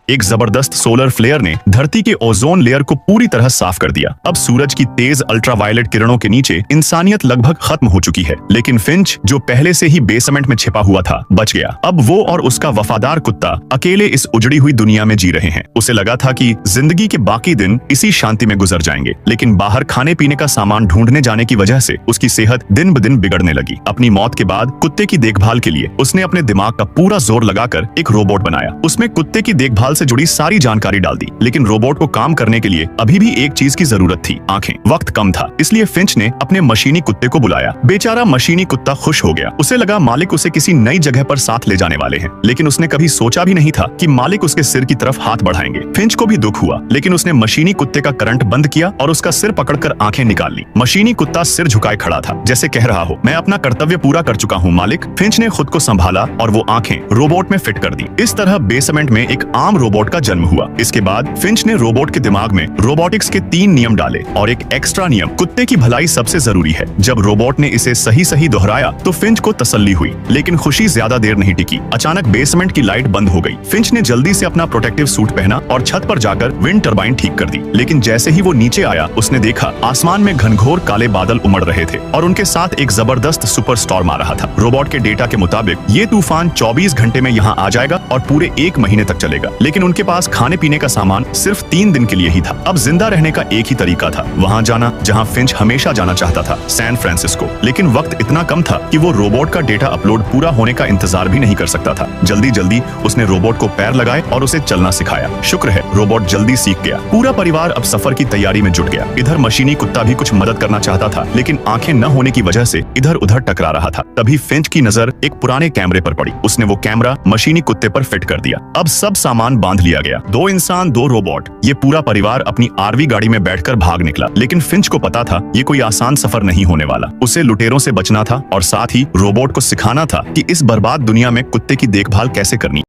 एक जबरदस्त solar flare ने धरती के ओजोन लेयर को पूरी तरह साफ कर दिया। अब सूरज की तेज अल्ट्रावायलेट किरणों के नीचे इंसानियत लगभग खत्म हो चुकी है, लेकिन फिंच जो पहले से ही बेसमेंट में छिपा हुआ था बच गया। अब वो और उसका वफादार कुत्ता अकेले इस उजड़ी हुई दुनिया में जी रहे हैं। उसे लगा था कि जिंदगी के बाकी दिन इसी शांति में गुजर जाएंगे, लेकिन बाहर खाने पीने का सामान ढूंढने जाने की वजह से उसकी सेहत दिन ब दिन बिगड़ने लगी। अपनी मौत के बाद कुत्ते की देखभाल के लिए उसने अपने दिमाग का पूरा जोर लगाकर एक रोबोट बनाया। उसमें कुत्ते की देखभाल से जुड़ी सारी जानकारी डाल दी, लेकिन रोबोट को काम करने के लिए अभी भी एक चीज की जरूरत थी, आंखें। वक्त कम था, इसलिए फिंच ने अपने मशीनी कुत्ते को बुलाया। बेचारा मशीनी कुत्ता खुश हो गया। उसे लगा मालिक उसे किसी नई जगह पर साथ ले जाने वाले हैं, लेकिन उसने कभी सोचा भी नहीं था कि मालिक उसके सिर की तरफ हाथ बढ़ाएंगे। फिंच को भी दुख हुआ, लेकिन उसने मशीनी कुत्ते का करंट बंद किया और उसका सिर पकड़कर आंखें निकाल ली। मशीनी कुत्ता सिर झुकाए खड़ा था, जैसे कह रहा हो, मैं अपना कर्तव्य पूरा कर चुका हूँ मालिक। फिंच ने खुद को संभाला और वो आंखें रोबोट में फिट कर दी। इस तरह बेसमेंट में एक आम रोबोट का जन्म हुआ। इसके बाद फिंच ने रोबोट के दिमाग में रोबोटिक्स के 3 नियम डाले और एक एक्स्ट्रा नियम, कुत्ते की भलाई सबसे जरूरी है। जब रोबोट ने इसे सही सही दोहराया तो फिंच को तसल्ली हुई, लेकिन खुशी ज्यादा देर नहीं टिकी। अचानक बेसमेंट की लाइट बंद हो गई। फिंच ने जल्दी से अपना प्रोटेक्टिव सूट पहना और छत पर जाकर विंड टरबाइन ठीक कर दी, लेकिन जैसे ही वो नीचे आया उसने देखा आसमान में घनघोर काले बादल उमड़ रहे थे और उनके साथ एक जबरदस्त सुपर स्टॉर्म आ रहा था। रोबोट के डेटा के मुताबिक ये तूफान 24 घंटे में यहाँ आ जाएगा और पूरे 1 महीने तक चलेगा, लेकिन उनके पास खाने पीने का सामान सिर्फ 3 दिन के लिए ही था। अब जिंदा रहने का एक ही तरीका था, वहाँ जाना जहाँ फिंच हमेशा जाना चाहता था, सैन फ्रांसिस्को। लेकिन वक्त इतना कम था कि वो रोबोट का डेटा अपलोड पूरा होने का इंतजार भी नहीं कर सकता था। जल्दी जल्दी उसने रोबोट को पैर लगाए और उसे चलना सिखाया। शुक्र है रोबोट जल्दी सीख गया। पूरा परिवार अब सफर की तैयारी में जुट गया। इधर मशीनी कुत्ता भी कुछ मदद करना चाहता था, लेकिन आंखें न होने की वजह से इधर उधर टकरा रहा था। तभी फिंच की नजर एक पुराने कैमरे पर पड़ी। उसने वो कैमरा मशीनी कुत्ते पर फिट कर दिया। अब सब सामान बांध लिया गया। 2 इंसान 2 रोबोट, ये पूरा परिवार अपनी आरवी गाड़ी में बैठकर भाग निकला। लेकिन फिंच को पता था ये कोई आसान सफर नहीं होने वाला। उसे लुटेरों से बचना था और साथ ही रोबोट को सिखाना था कि इस बर्बाद दुनिया में कुत्ते की देखभाल कैसे करनी।